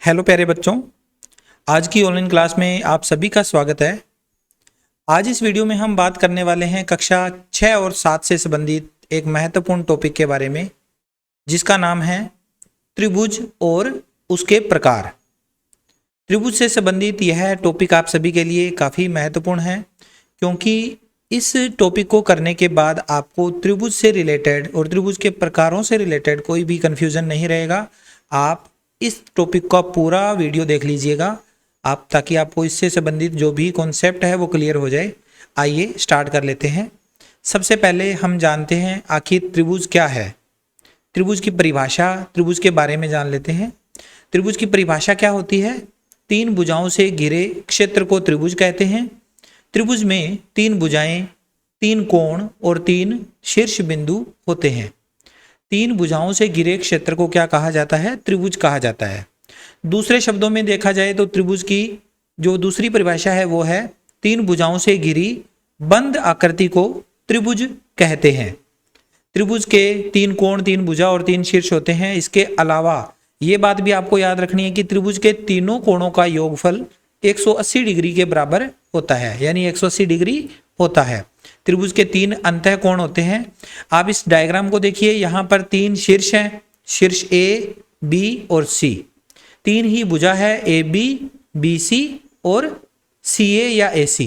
Hello प्यारे बच्चों, आज की ऑनलाइन क्लास में आप सभी का स्वागत है। आज इस वीडियो में हम बात करने वाले हैं कक्षा 6 और 7 से संबंधित एक महत्वपूर्ण टॉपिक के बारे में, जिसका नाम है त्रिभुज और उसके प्रकार। त्रिभुज से संबंधित यह टॉपिक आप सभी के लिए काफ़ी महत्वपूर्ण है, क्योंकि इस टॉपिक को करने के बाद आपको त्रिभुज से रिलेटेड और त्रिभुज के प्रकारों से रिलेटेड कोई भी कन्फ्यूज़न नहीं रहेगा। आप इस टॉपिक का पूरा वीडियो देख लीजिएगा आप, ताकि आपको इससे संबंधित जो भी कॉन्सेप्ट है वो क्लियर हो जाए। आइए स्टार्ट कर लेते हैं। सबसे पहले हम जानते हैं आखिर त्रिभुज क्या है। त्रिभुज की परिभाषा, त्रिभुज के बारे में जान लेते हैं। त्रिभुज की परिभाषा क्या होती है? तीन भुजाओं से घिरे क्षेत्र को त्रिभुज कहते हैं। त्रिभुज में तीन भुजाएं, तीन कोण और तीन शीर्ष बिंदु होते हैं। तीन भुजाओं से घिरे क्षेत्र को क्या कहा जाता है? त्रिभुज कहा जाता है। दूसरे शब्दों में देखा जाए तो त्रिभुज की जो दूसरी परिभाषा है वो है तीन भुजाओं से घिरी बंद आकृति को त्रिभुज कहते हैं। त्रिभुज के तीन कोण, तीन भुजा और तीन शीर्ष होते हैं। इसके अलावा ये बात भी आपको याद रखनी है कि त्रिभुज के तीनों कोणों का योगफल 180 डिग्री के बराबर होता है, यानी 180 डिग्री होता है। त्रिभुज के तीन अंतः कोण होते हैं। आप इस डायग्राम को देखिए, यहाँ पर तीन शीर्ष हैं, शीर्ष ए, बी और सी। तीन ही भुजा है, ए बी, बी सी और सी ए या ए सी।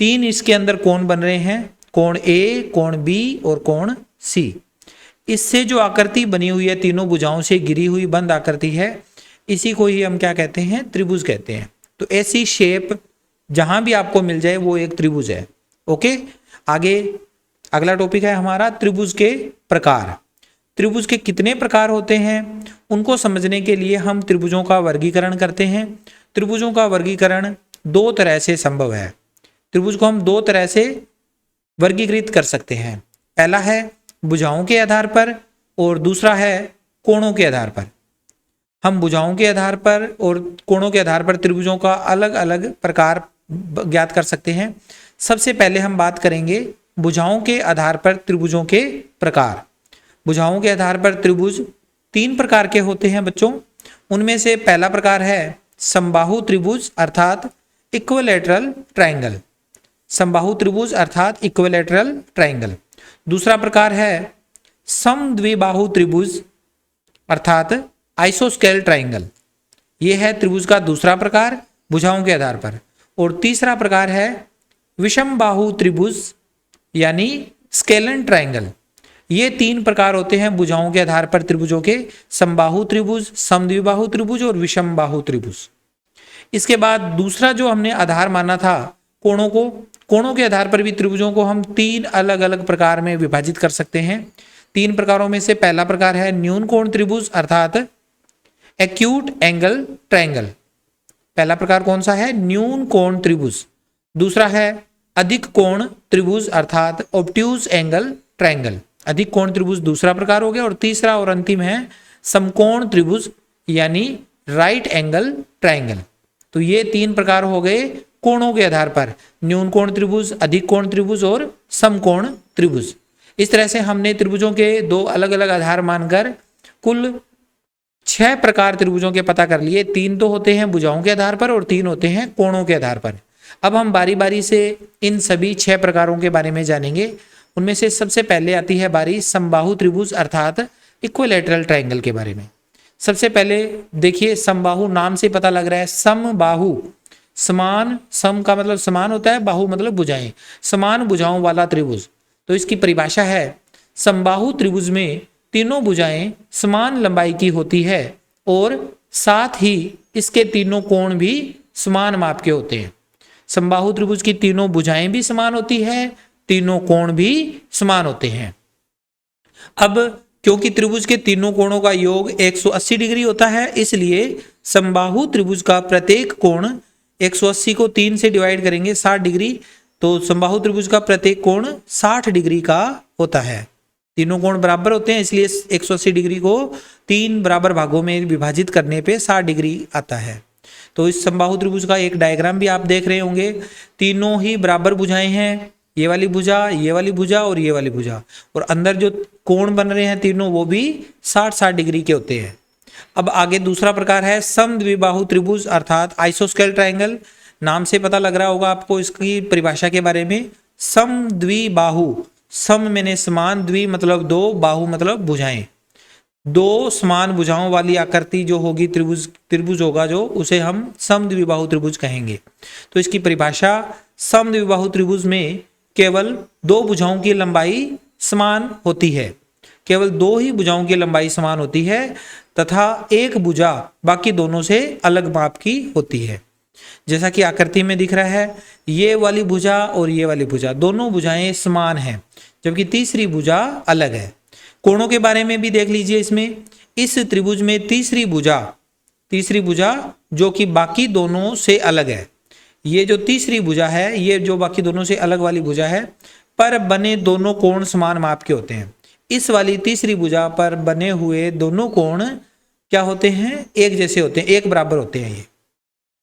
तीन इसके अंदर कोण बन रहे हैं, कोण ए, कोण बी और कोण सी। इससे जो आकृति बनी हुई है, तीनों भुजाओं से घिरी हुई बंद आकृति है, इसी को ही हम क्या कहते हैं? त्रिभुज कहते हैं। तो ऐसी शेप जहां भी आपको मिल जाए वो एक त्रिभुज है। ओके, आगे अगला टॉपिक है हमारा त्रिभुज के प्रकार। त्रिभुज के कितने प्रकार होते हैं उनको समझने के लिए हम त्रिभुजों का वर्गीकरण करते हैं। त्रिभुजों का वर्गीकरण दो तरह से संभव है। त्रिभुज को हम दो तरह से वर्गीकृत कर सकते हैं। पहला है भुजाओं के आधार पर और दूसरा है कोणों के आधार पर। हम भुजाओं के आधार पर और कोणों के आधार पर त्रिभुजों का अलग अलग प्रकार ज्ञात कर सकते हैं। सबसे पहले हम बात करेंगे भुजाओं के आधार पर त्रिभुजों के प्रकार। भुजाओं के आधार पर त्रिभुज तीन प्रकार के होते हैं बच्चों। उनमें से पहला प्रकार है समबाहु त्रिभुज अर्थात इक्विलैटरल ट्रायंगल। समबाहु त्रिभुज अर्थात इक्विलैटरल ट्रायंगल। दूसरा प्रकार है समद्विबाहु त्रिभुज अर्थात आइसोस्केल ट्रायंगल। यह है त्रिभुज का दूसरा प्रकार भुजाओं के आधार पर। और तीसरा प्रकार है विषम बाहु त्रिभुज यानी स्केलन ट्रायंगल। ये तीन प्रकार होते हैं भुजाओं के आधार पर त्रिभुजों के, समबाहु त्रिभुज, समद्विबाहु त्रिभुज और विषम बाहु त्रिभुज। इसके बाद दूसरा जो हमने आधार माना था कोणों को, कोणों के आधार पर भी त्रिभुजों को हम तीन अलग अलग प्रकार में विभाजित कर सकते हैं। तीन प्रकारों में से पहला प्रकार है न्यून कोण त्रिभुज अर्थात एक्यूट एंगल ट्रायंगल। पहला प्रकार कौन सा है? न्यून कोण त्रिभुज। दूसरा है अधिक कोण त्रिभुज अर्थात ऑब्ट्यूज एंगल ट्रायंगल। अधिक कोण त्रिभुज दूसरा प्रकार हो गया। और तीसरा और अंतिम है समकोण त्रिभुज यानी राइट एंगल ट्रायंगल। तो ये तीन प्रकार हो गए कोणों के आधार पर, न्यून कोण त्रिभुज, अधिक कोण त्रिभुज और समकोण त्रिभुज। इस तरह से हमने त्रिभुजों के दो अलग अलग आधार मानकर कुल 6 प्रकार त्रिभुजों के पता कर लिए। तीन तो होते हैं भुजाओं के आधार पर और तीन होते हैं कोणों के आधार पर। अब हम बारी बारी से इन सभी 6 प्रकारों के बारे में जानेंगे। उनमें से सबसे पहले आती है बारी समबाहु त्रिभुज अर्थात इक्विलैटरल ट्रायंगल के बारे में। सबसे पहले देखिए, समबाहु नाम से पता लग रहा है। समबाहु, समान, सम का मतलब समान होता है, बाहु मतलब भुजाएं, समान भुजाओं वाला त्रिभुज। तो इसकी परिभाषा है समबाहु त्रिभुज में तीनों भुजाएं समान लंबाई की होती है और साथ ही इसके तीनों कोण भी समान माप के होते हैं। समबाहु त्रिभुज की तीनों भुजाएं भी समान होती है, तीनों कोण भी समान होते हैं। अब क्योंकि त्रिभुज के तीनों कोणों का योग 180 डिग्री होता है, इसलिए समबाहु त्रिभुज का प्रत्येक कोण 180 को 3 से डिवाइड करेंगे 60 डिग्री। तो समबाहु त्रिभुज का प्रत्येक कोण 60 डिग्री का होता है। तीनों कोण बराबर होते हैं, इसलिए 180 डिग्री को 3 बराबर भागों में विभाजित करने पे 60 डिग्री आता है। तो इस समबाहु त्रिभुज का एक डायग्राम भी आप देख रहे होंगे। तीनों ही बराबर भुजाएं हैं, ये वाली भुजा, ये वाली भुजा और ये वाली भुजा, और अंदर जो कोण बन रहे हैं तीनों वो भी 60-60 डिग्री के होते हैं। अब आगे दूसरा प्रकार है समद्विबाहु त्रिभुज अर्थात आइसोस्केल ट्रायंगल। नाम से पता लग रहा होगा आपको इसकी परिभाषा के बारे में। समद्विबाहु, सम मैंने समान, द्वि मतलब दो, बाहु मतलब भुजाएं। दो समान भुजाओं वाली आकृति जो होगी त्रिभुज होगा जो, उसे हम समद्विबाहु त्रिभुज कहेंगे। तो इसकी परिभाषा, समद्विबाहु त्रिभुज में केवल दो भुजाओं की लंबाई समान होती है, केवल दो ही भुजाओं की लंबाई समान होती है तथा एक भुजा बाकी दोनों से अलग माप की होती है। जैसा कि आकृति में दिख रहा है, ये वाली भुजा और ये वाली भुजा, दोनों भुजाएं समान हैं, जबकि तीसरी भुजा अलग है। कोणों के बारे में भी देख लीजिए इसमें। इस त्रिभुज में तीसरी भुजा जो कि बाकी दोनों से अलग है, ये जो तीसरी भुजा है, ये जो बाकी दोनों से अलग वाली भुजा है, पर बने दोनों कोण समान माप के होते हैं। इस वाली तीसरी भुजा पर बने हुए दोनों कोण क्या होते हैं? एक जैसे होते हैं, एक बराबर होते हैं। ये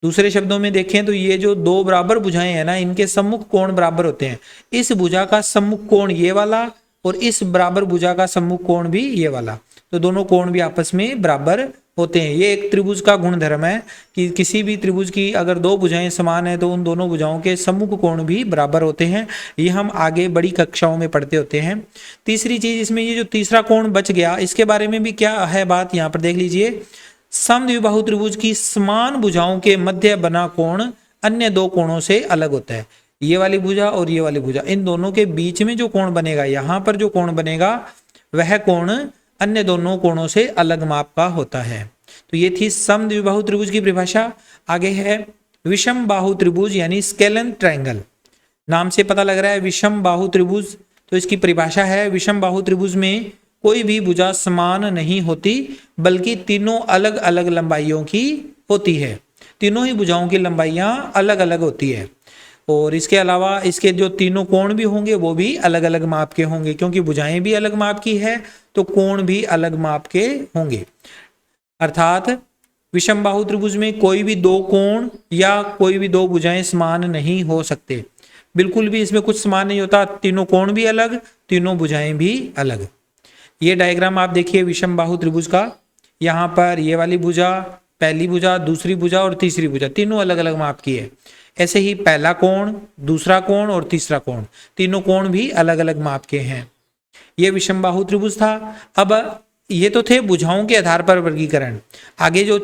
दूसरे शब्दों में देखें तो ये जो दो बराबर भुजाएं हैं ना, इनके सम्मुख कोण बराबर होते हैं। इस भुजा का सम्मुख कोण ये वाला और इस बराबर भुजा का सम्मुख कोण भी ये वाला, तो दोनों कोण भी आपस में बराबर होते हैं। ये एक त्रिभुज का गुण धर्म है कि किसी भी त्रिभुज की अगर दो भुजाएं समान है तो उन दोनों भुजाओं के सम्मुख कोण भी बराबर होते हैं। ये हम आगे बड़ी कक्षाओं में पढ़ते होते हैं। तीसरी चीज इसमें, ये जो तीसरा कोण बच गया, इसके बारे में भी क्या है बात, यहाँ पर देख लीजिए। समद्विबाहु त्रिभुज की समान भुजाओं के मध्य बना कोण अन्य दो कोणों से अलग होता है। ये वाली भुजा और ये वाली भुजा, इन दोनों के बीच में जो कोण बनेगा, यहाँ पर जो कोण बनेगा वह कोण अन्य दोनों कोणों से अलग माप का होता है। तो ये थी समद्विबाहु त्रिभुज की परिभाषा। आगे है विषम बाहु त्रिभुज यानी स्केलन ट्रायंगल। नाम से पता लग रहा है विषम बाहु त्रिभुज, तो इसकी परिभाषा है, विषम बाहु त्रिभुज में कोई भी भुजा समान नहीं होती, बल्कि तीनों अलग अलग लंबाइयों की होती है। तीनों ही भुजाओं की लंबाइयां अलग अलग होती है, और इसके अलावा इसके जो तीनों कोण भी होंगे वो भी अलग अलग माप के होंगे, क्योंकि भुजाएं भी अलग माप की है तो कोण भी अलग माप के होंगे। अर्थात विषम बाहु त्रिभुज में कोई भी दो कोण या कोई भी दो भुजाएं समान नहीं हो सकते, बिल्कुल भी इसमें कुछ समान नहीं होता। तीनों कोण भी अलग, तीनों भुजाएं भी अलग। ये डायग्राम आप देखिए विषम बाहु त्रिभुज का। यहाँ पर ये वाली भुजा, पहली भुजा, दूसरी भुजा और तीसरी भुजा, तीनों अलग अलग माप की है। ऐसे ही पहला कोण, दूसरा कोण और तीसरा कोण, तीनों कोण भी अलग अलग माप के हैं। ये विषम बाहु त्रिभुज था। अब ये तो थे भुजाओं के आधार पर वर्गीकरण। आगे जो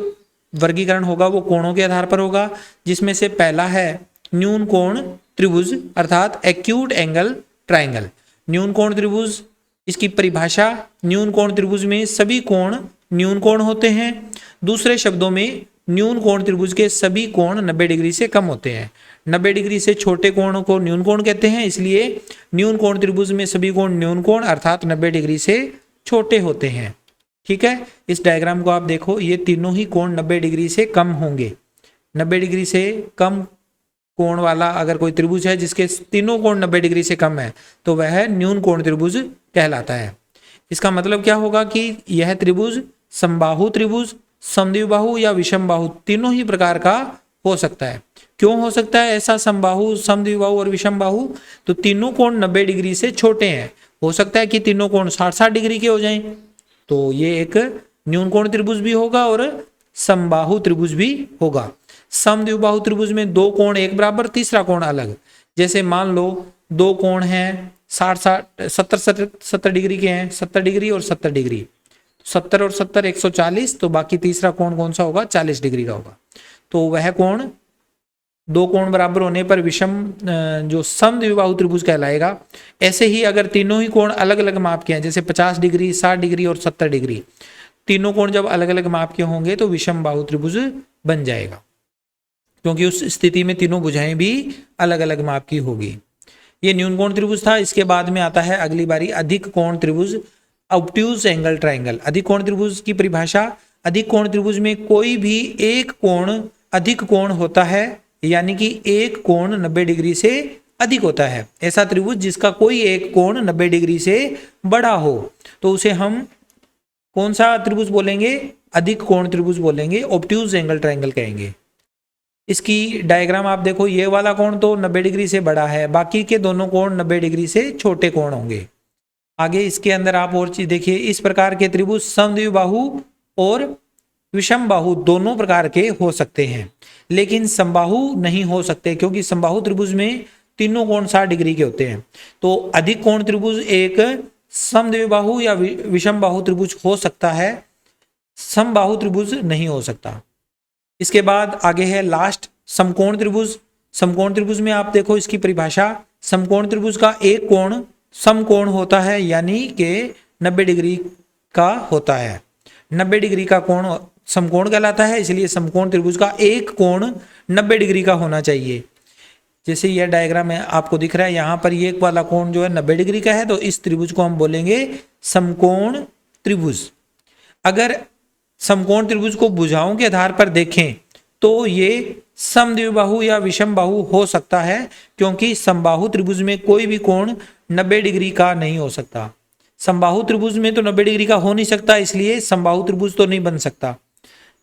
वर्गीकरण होगा वो कोणों के आधार पर होगा, जिसमें से पहला है न्यून कोण त्रिभुज अर्थात एक्यूट एंगल ट्रायंगल। न्यून कोण त्रिभुज, इसकी परिभाषा, न्यून कोण त्रिभुज में सभी कोण न्यून कोण होते हैं। दूसरे शब्दों में न्यून कोण त्रिभुज के सभी कोण 90 डिग्री से कम होते हैं। 90 डिग्री से छोटे कोण को न्यून कोण कहते हैं, इसलिए न्यून कोण त्रिभुज में सभी कोण न्यून कोण अर्थात 90 डिग्री से छोटे होते हैं। ठीक है, इस डायग्राम को आप देखो, ये तीनों ही कोण 90 डिग्री से कम होंगे। 90 डिग्री से कम कोण वाला अगर कोई त्रिभुज है जिसके तीनों कोण 90 डिग्री से कम है तो वह न्यून कोण त्रिभुज कहलाता है। इसका मतलब क्या होगा कि यह त्रिभुज समबाहु त्रिभुज, समद्विबाहु या विषम बाहु तीनों ही प्रकार का हो सकता है। क्यों हो सकता है ऐसा समबाहु, समद्विबाहु और विषम बाहु? तो तीनों कोण 90 डिग्री से छोटे हैं। हो सकता है कि तीनों कोण 60-60 डिग्री के हो जाएं, तो ये एक न्यून कोण त्रिभुज भी होगा और समबाहु त्रिभुज भी होगा। समद्विबाहु त्रिभुज में दो कोण एक बराबर, तीसरा कोण अलग। जैसे मान लो दो कोण हैं 70 डिग्री के हैं, 70 डिग्री और 70 डिग्री, 70 और 70 140, तो बाकी तीसरा कोण कौन सा होगा? 40 डिग्री का होगा। तो वह कोण, दो कोण बराबर होने पर विषम जो समद्विबाहु त्रिभुज कहलाएगा। ऐसे ही अगर तीनों ही कोण अलग अलग माप के हैं, जैसे 50 डिग्री, 60 डिग्री और 70 डिग्री, तीनों कोण जब अलग अलग माप के होंगे तो विषम बाहु त्रिभुज बन जाएगा, क्योंकि उस स्थिति में तीनों भुजाएं भी अलग अलग माप की होगी। ये न्यून कोण त्रिभुज था। इसके बाद में आता है अगली बारी अधिक कोण त्रिभुज, ऑब्ट्यूज एंगल ट्रायंगल। अधिक कोण त्रिभुज की परिभाषा, अधिक कोण त्रिभुज में कोई भी एक कोण अधिक कोण होता है, यानी कि एक कोण 90 डिग्री से अधिक होता है। ऐसा त्रिभुज जिसका कोई एक कोण 90 डिग्री से बड़ा हो तो उसे हम कौन सा त्रिभुज बोलेंगे? अधिक कोण त्रिभुज बोलेंगे, ऑब्ट्यूज एंगल ट्रायंगल कहेंगे। इसकी डायग्राम आप देखो, ये वाला कोण तो 90 डिग्री से बड़ा है, बाकी के दोनों कोण 90 डिग्री से छोटे कोण होंगे। आगे इसके अंदर आप और चीज देखिए, इस प्रकार के त्रिभुज समद्विबाहु और विषम बाहु दोनों प्रकार के हो सकते हैं, लेकिन समबाहु नहीं हो सकते, क्योंकि समबाहु त्रिभुज में तीनों कोण 60 डिग्री के होते हैं। तो अधिक कोण त्रिभुज एक समद्विबाहु या विषम बाहु त्रिभुज हो सकता है, समबाहु त्रिभुज नहीं हो सकता। इसके बाद आगे है लास्ट समकोण त्रिभुज। समकोण त्रिभुज में आप देखो इसकी परिभाषा, समकोण त्रिभुज का एक कोण समकोण होता है, यानी कि 90 डिग्री का होता है। 90 डिग्री का कोण समकोण कहलाता है, इसलिए समकोण त्रिभुज का एक कोण 90 डिग्री का होना चाहिए। जैसे यह डायग्राम में आपको दिख रहा है, यहाँ पर ये वाला कोण जो है 90 डिग्री का है, तो इस त्रिभुज को हम बोलेंगे समकोण त्रिभुज। अगर समकोण त्रिभुज को भुजाओं के आधार पर देखें तो ये समद्विबाहु या विषम बाहु हो सकता है, क्योंकि समबाहु त्रिभुज में कोई भी कोण 90 डिग्री का नहीं हो सकता। समबाहु त्रिभुज में तो 90 डिग्री का हो नहीं सकता, इसलिए समबाहु त्रिभुज तो नहीं बन सकता।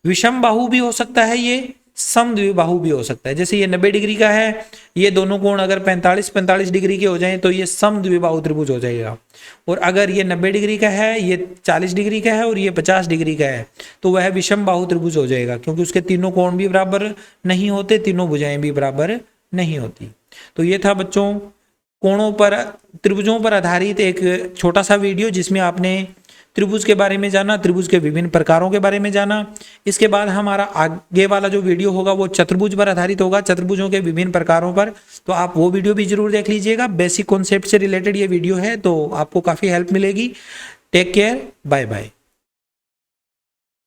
विषम बाहु भी हो सकता है, ये समद्विबाहु भी हो सकता है। जैसे ये 90 डिग्री का है, ये दोनों कोण अगर 45 डिग्री के हो जाएं तो ये समद्विबाहु त्रिभुज हो जाएगा। और अगर ये 90 डिग्री का है, ये 40 डिग्री का है और ये 50 डिग्री का है, तो वह विषम बाहु त्रिभुज हो जाएगा, क्योंकि उसके तीनों कोण भी बराबर नहीं होते, तीनों भुजाएं भी बराबर नहीं होती। तो ये था बच्चों कोणों पर, त्रिभुजों पर आधारित एक छोटा सा वीडियो, जिसमें आपने त्रिभुज के बारे में जाना, त्रिभुज के विभिन्न प्रकारों के बारे में जाना। इसके बाद हमारा आगे वाला जो वीडियो होगा वो चतुर्भुज पर आधारित होगा, चतुर्भुजों के विभिन्न प्रकारों पर। तो आप वो वीडियो भी जरूर देख लीजिएगा। बेसिक कॉन्सेप्ट से रिलेटेड ये वीडियो है, तो आपको काफ़ी हेल्प मिलेगी। Take care, bye bye.